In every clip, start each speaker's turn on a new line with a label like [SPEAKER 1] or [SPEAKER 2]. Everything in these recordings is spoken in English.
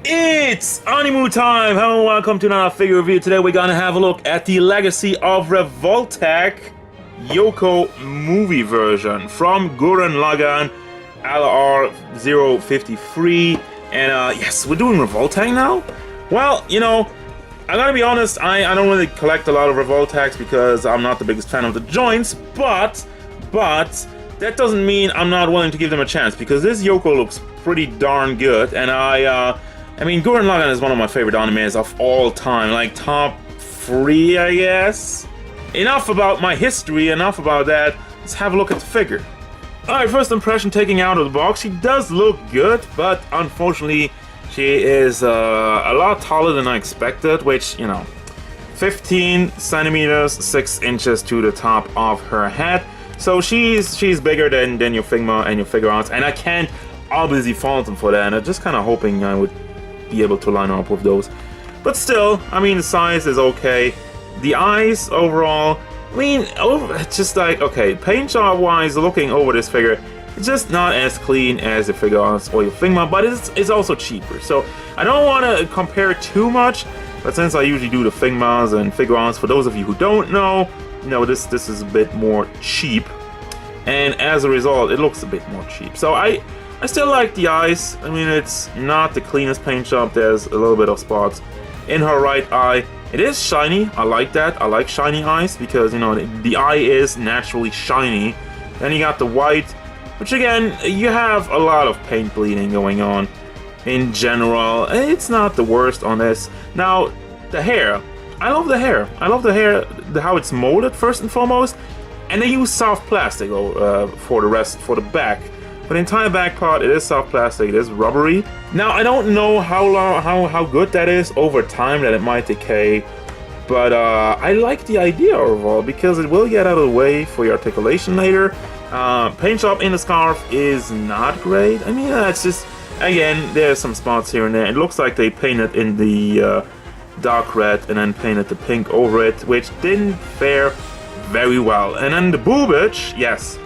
[SPEAKER 1] It's Animu time! Hello and welcome to another figure review. Today we're gonna have a look at the Legacy of Revoltech Yoko movie version from Gurren Lagann LR053. And yes, we're doing Revoltech now? Well, you know, I gotta be honest, I don't really collect a lot of Revoltechs because I'm not the biggest fan of the joints, but that doesn't mean I'm not willing to give them a chance, because this Yoko looks pretty darn good, and I mean, Gurren Lagann is one of my favorite animes of all time, like top 3, I guess. Enough about my history, enough about that, let's have a look at the figure. Alright, first impression taking out of the box, she does look good, but unfortunately she is a lot taller than I expected, which, you know, 15 centimeters, 6 inches to the top of her head. So she's bigger than your Figma and your figure arts, and I can't obviously fault them for that, and I'm just kind of hoping I would be able to line her up with those. But still, I mean, the size is okay. The eyes overall, I mean, it's just like, okay, paint job wise, looking over this figure, it's just not as clean as the figure arts or your Figma, but it's also cheaper. So I don't want to compare too much, but since I usually do the Figmas and figure arts, for those of you who don't know, you know, this is a bit more cheap, and as a result it looks a bit more cheap. So I still like the eyes. I mean, it's not the cleanest paint job. There's a little bit of spots in her right eye. It is shiny. I like that. I like shiny eyes because, you know, the eye is naturally shiny. Then you got the white, which again, you have a lot of paint bleeding going on in general. It's not the worst on this. Now, the hair. I love the hair. I love the hair, how it's molded first and foremost, and they use soft plastic for the rest, for the back. For the entire back part, it is soft plastic. It is rubbery. Now, I don't know how good that is over time, that it might decay, but I like the idea overall because it will get out of the way for your articulation later. Paint job in the scarf is not great. I mean, it's just, again, there's some spots here and there. It looks like they painted in the dark red and then painted the pink over it, which didn't fare very well. And then the boobage, yes,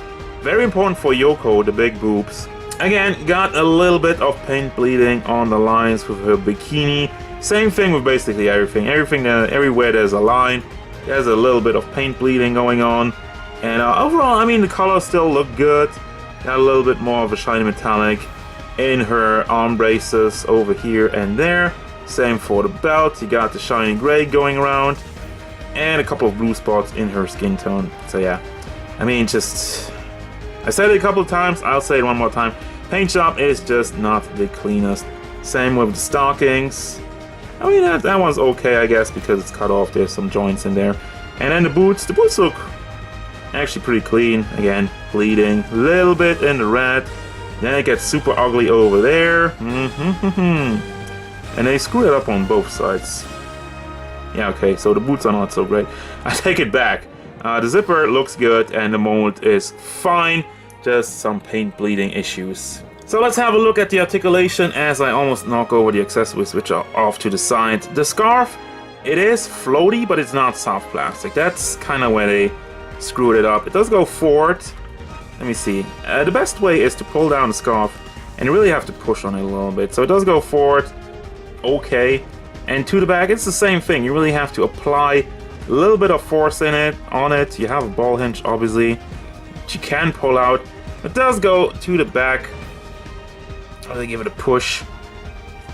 [SPEAKER 1] very important for Yoko, the big boobs. Again, got a little bit of paint bleeding on the lines with her bikini. Same thing with basically everything. Everywhere there's a line, there's a little bit of paint bleeding going on. And overall, I mean, the colors still look good. Got a little bit more of a shiny metallic in her arm braces over here and there. Same for the belt, you got the shiny gray going around, and a couple of blue spots in her skin tone. So yeah, I mean, just, I said it a couple of times, I'll say it one more time. Paint job is just not the cleanest. Same with the stockings. I mean, that one's okay, I guess, because it's cut off. There's some joints in there. And then the boots look actually pretty clean. Again, bleeding a little bit in the red. Then it gets super ugly over there. And they screw it up on both sides. Yeah, okay, so the boots are not so great. I take it back. The zipper looks good and the mold is fine. Just some paint bleeding issues. So let's have a look at the articulation as I almost knock over the accessories, which are off to the side. The scarf, it is floaty, but it's not soft plastic. That's kind of where they screwed it up. It does go forward. Let me see. The best way is to pull down the scarf and you really have to push on it a little bit. So it does go forward. Okay, and to the back it's the same thing. You really have to apply a little bit of force on it. You have a ball hinge obviously, which you can pull out. It does go to the back. Really give it a push.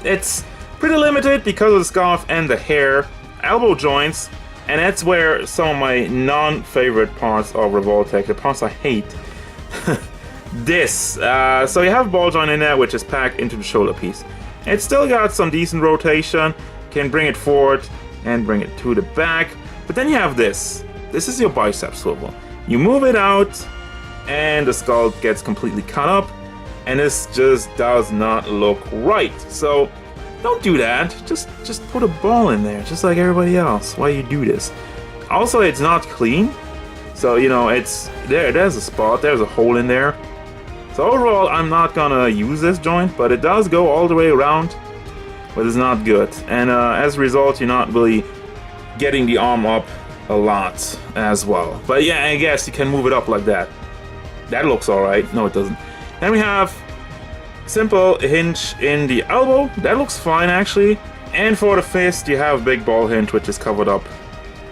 [SPEAKER 1] It's pretty limited because of the scarf and the hair, elbow joints, and that's where some of my non-favorite parts of Revoltech, the parts I hate. This, so you have a ball joint in there which is packed into the shoulder piece. It's still got some decent rotation, can bring it forward and bring it to the back. But then you have this. This is your bicep swivel. You move it out and the skull gets completely cut up, and this just does not look right. So don't do that. Just put a ball in there, just like everybody else. Why you do this? Also, it's not clean. So, you know, it's there's a spot, there's a hole in there. So overall, I'm not gonna use this joint, but it does go all the way around, but it's not good. And as a result, you're not really getting the arm up a lot as well. But yeah, I guess you can move it up like that. That looks alright. No, it doesn't. Then we have simple hinge in the elbow. That looks fine actually. And for the fist, you have big ball hinge, which is covered up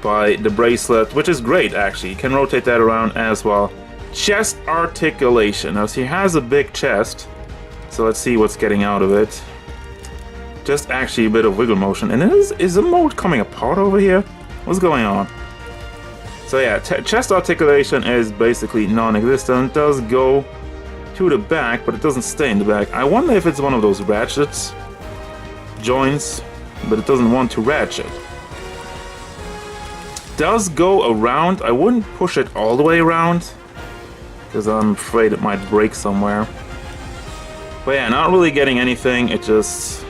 [SPEAKER 1] by the bracelet, which is great actually. You can rotate that around as well. Chest articulation. Now she has a big chest, so let's see what's getting out of it. Just actually a bit of wiggle motion. And is the mold coming apart over here? What's going on? So yeah, chest articulation is basically non-existent. It does go to the back, but it doesn't stay in the back. I wonder if it's one of those ratchets joints, but it doesn't want to ratchet. Does go around. I wouldn't push it all the way around, because I'm afraid it might break somewhere. But yeah, not really getting anything. It just...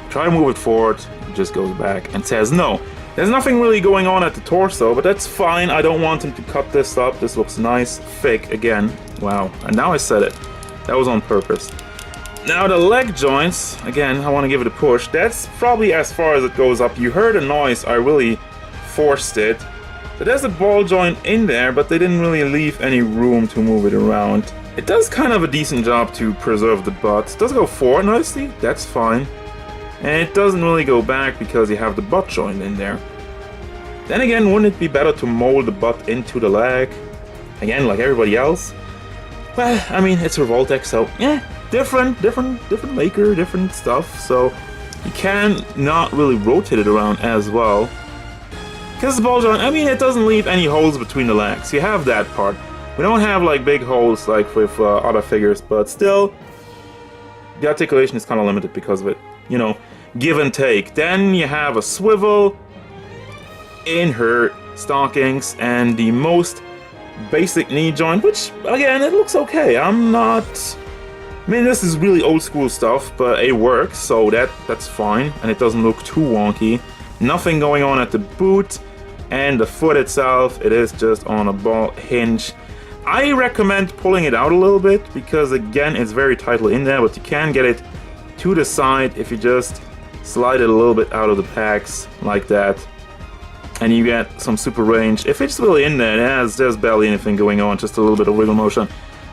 [SPEAKER 1] try to move it forward, it just goes back and says no. There's nothing really going on at the torso, but that's fine. I don't want him to cut this up. This looks nice. Fake again. Wow. And now I said it. That was on purpose. Now the leg joints, again, I want to give it a push. That's probably as far as it goes up. You heard a noise. I really forced it. So there's a ball joint in there, but they didn't really leave any room to move it around. It does kind of a decent job to preserve the butt. It does go forward nicely. That's fine. And it doesn't really go back because you have the butt joint in there. Then again, wouldn't it be better to mold the butt into the leg? Again, like everybody else? Well, I mean, it's Revoltech, so yeah, different maker, different stuff. So you can not really rotate it around as well. Because the ball joint, I mean, it doesn't leave any holes between the legs. You have that part. We don't have like big holes like with other figures, but still, the articulation is kind of limited because of it. You know, give and take. Then you have a swivel in her stockings and the most basic knee joint, which again, it looks okay. I mean, this is really old school stuff, but it works, so that's fine, and it doesn't look too wonky. Nothing going on at the boot, and the foot itself, it is just on a ball hinge. I recommend pulling it out a little bit because again, it's very tightly in there, but you can get it to the side if you just slide it a little bit out of the packs like that, and you get some super range. If it's really in there, there's barely anything going on, just a little bit of wiggle motion.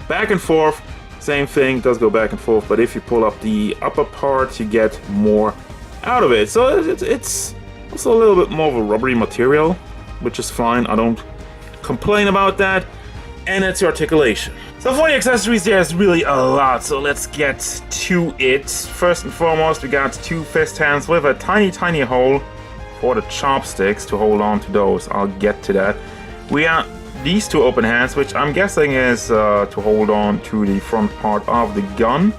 [SPEAKER 1] Back and forth, same thing, does go back and forth, but if you pull up the upper part, you get more out of it. So it's also a little bit more of a rubbery material, which is fine. I don't complain about that. And it's your articulation. So for the accessories, there's really a lot, so let's get to it. First and foremost, we got two fist hands with a tiny hole for the chopsticks to hold on to those. I'll get to that. We got these two open hands, which I'm guessing is to hold on to the front part of the gun.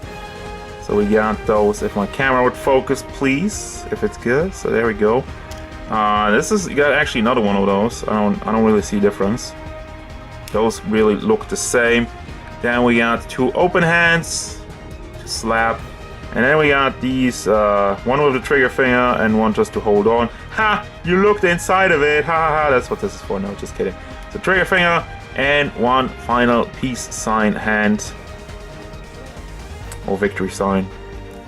[SPEAKER 1] So we got those. If my camera would focus, please, if it's good. So there we go. You got actually another one of those. I don't really see a difference. Those really look the same. Then we got two open hands to slap. And then we got these, one with the trigger finger and one just to hold on. Ha! You looked inside of it! Ha ha ha! That's what this is for. No, just kidding. So trigger finger and one final peace sign hand. Or victory sign.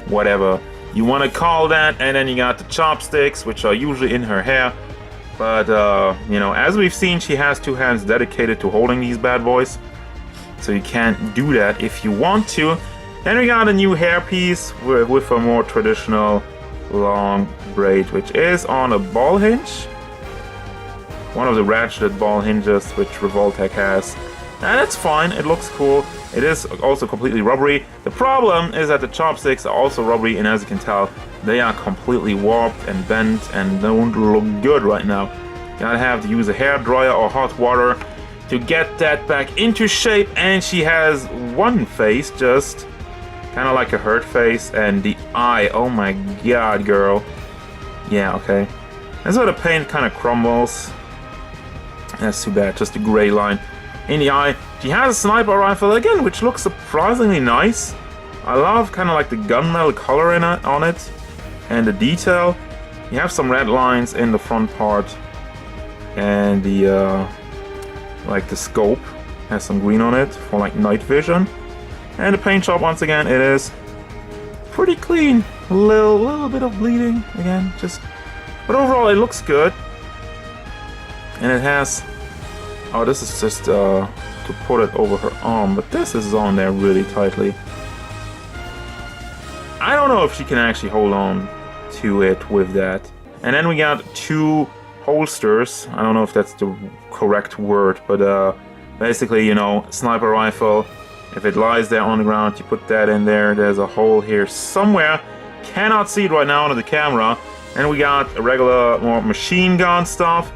[SPEAKER 1] Whatever you want to call that. And then you got the chopsticks, which are usually in her hair. But, you know, as we've seen, she has two hands dedicated to holding these bad boys. So you can't do that if you want to. Then we got a new hairpiece with a more traditional long braid, which is on a ball hinge. One of the ratcheted ball hinges which Revoltech has. And that's fine, it looks cool. It is also completely rubbery. The problem is that the chopsticks are also rubbery, and as you can tell, they are completely warped and bent and don't look good right now. You gotta have to use a hair dryer or hot water to get that back into shape. And she has one face, just kind of like a hurt face, and the eye. Oh my god, girl. Yeah, okay. That's where the paint kind of crumbles. That's too bad, just a gray line in the eye. She has a sniper rifle again, which looks surprisingly nice. I love kind of like the gunmetal color on it and the detail. You have some red lines in the front part, and the like the scope has some green on it for like night vision. And the paint job, once again, it is pretty clean. A little bit of bleeding again, but overall it looks good. And it has, oh, this is just to put it over her arm, but this is on there really tightly. I don't know if she can actually hold on to it with that. And then we got 2 holsters. I don't know if that's the correct word, but basically, you know, sniper rifle. If it lies there on the ground, you put that in there. There's a hole here somewhere. Cannot see it right now under the camera. And we got a regular, more machine gun stuff.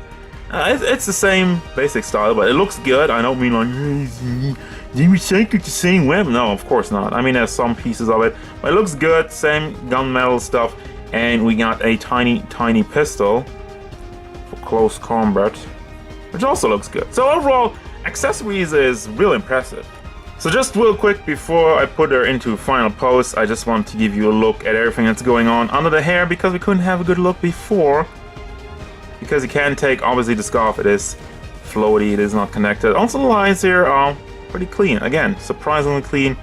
[SPEAKER 1] It's the same basic style, but it looks good. I don't mean like, they recycled the same weapon. No, of course not. I mean, there's some pieces of it, but it looks good. Same gunmetal stuff. And we got a tiny pistol for close combat, which also looks good. So overall, accessories is real impressive. So just real quick before I put her into final post, I just want to give you a look at everything that's going on under the hair, because we couldn't have a good look before. Because you can take, obviously, the scarf. It is floaty, it is not connected. Also, the lines here are pretty clean. Again, surprisingly clean.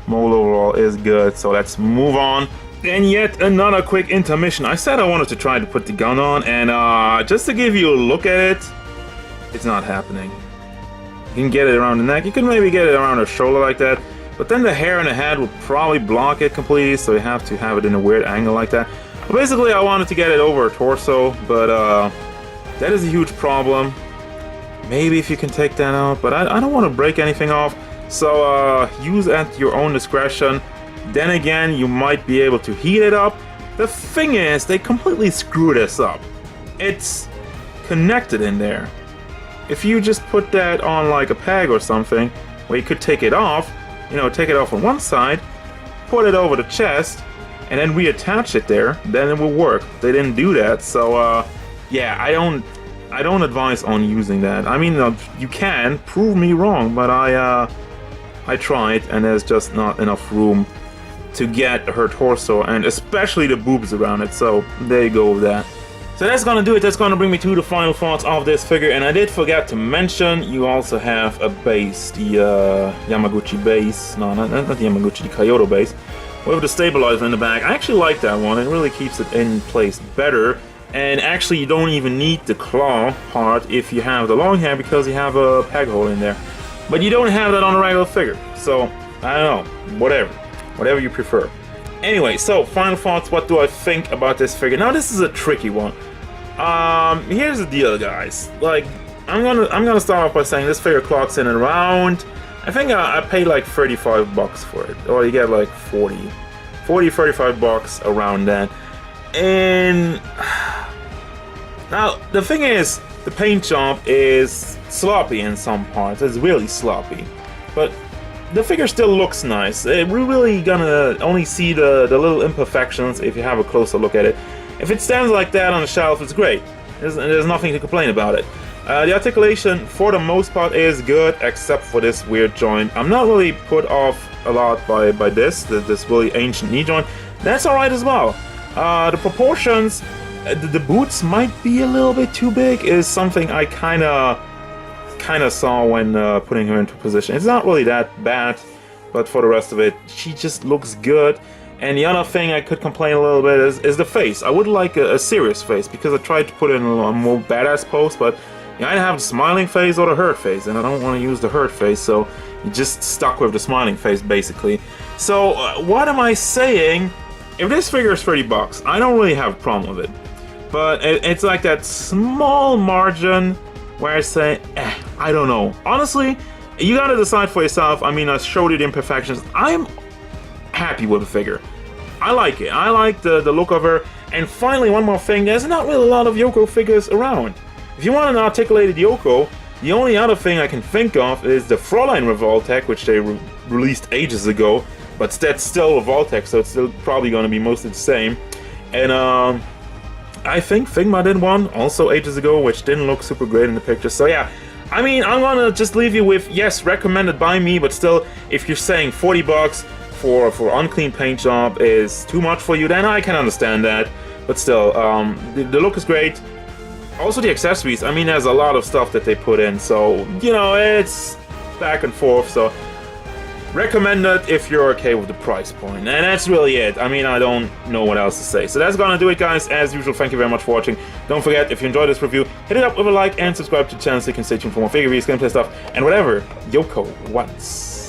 [SPEAKER 1] Mold overall is good, so let's move on. And yet another quick intermission. I said I wanted to try to put the gun on, and just to give you a look at it, it's not happening. You can get it around the neck, you can maybe get it around the shoulder like that, but then the hair in the head will probably block it completely, so you have to have it in a weird angle like that. But basically, I wanted to get it over a torso, but that is a huge problem. Maybe if you can take that out, but I don't want to break anything off, so use at your own discretion. Then again, you might be able to heat it up. The thing is, they completely screw this up. It's connected in there. If you just put that on like a peg or something, where you could take it off, you know, take it off on one side, put it over the chest, and then reattach it there, then it will work. They didn't do that, so yeah, I don't advise on using that. I mean, you can prove me wrong, but I tried, and there's just not enough room to get her torso, and especially the boobs around it, so there you go with that. So that's gonna do it. That's gonna bring me to the final thoughts of this figure, and I did forget to mention, you also have a base, the Yamaguchi base, no, not the Yamaguchi, the Kyoto base, with the stabilizer in the back. I actually like that one. It really keeps it in place better, and actually you don't even need the claw part if you have the long hair, because you have a peg hole in there. But you don't have that on a regular figure, so I don't know, whatever you prefer. Anyway, so final thoughts. What do I think about this figure? Now this is a tricky one. Here's the deal, guys. Like, I'm gonna start off by saying this figure clocks in around, I think I paid like 35 bucks for it, or you get like 35 bucks around that. And now the thing is, the paint job is sloppy in some parts. It's really sloppy, but the figure still looks nice. We're really gonna only see the little imperfections if you have a closer look at it. If it stands like that on the shelf, it's great. There's nothing to complain about it. The articulation, for the most part, is good, except for this weird joint. I'm not really put off a lot by this really ancient knee joint. That's alright as well. The proportions, the boots might be a little bit too big, is something I kinda saw when putting her into position. It's not really that bad, but for the rest of it, she just looks good. And the other thing I could complain a little bit is the face. I would like a serious face, because I tried to put it in a more badass pose, but you either have the smiling face or the hurt face, and I don't want to use the hurt face, so you just stuck with the smiling face, basically. So what am I saying? If this figure is 30 bucks, I don't really have a problem with it. But it's like that small margin where I say, I don't know. Honestly, you gotta decide for yourself. I mean, I showed you the imperfections. I'm happy with the figure. I like it. I like the look of her. And finally, one more thing. There's not really a lot of Yoko figures around. If you want an articulated Yoko, the only other thing I can think of is the Fräulein Revoltech, which they released ages ago. But that's still Revoltech, so it's still probably going to be mostly the same. And I think Figma did one also ages ago, which didn't look super great in the picture. So yeah, I mean, I'm gonna just leave you with, yes, recommended by me, but still, if you're saying 40 bucks for unclean paint job is too much for you, then I can understand that. But still, the look is great. Also the accessories, I mean, there's a lot of stuff that they put in, so, you know, it's back and forth, so recommend it if you're okay with the price point. And that's really it. I mean, I don't know what else to say. So that's gonna do it, guys. As usual, thank you very much for watching. Don't forget, if you enjoyed this review, hit it up with a like and subscribe to the channel so you can stay tuned for more figure reviews, gameplay stuff, and whatever Yoko wants.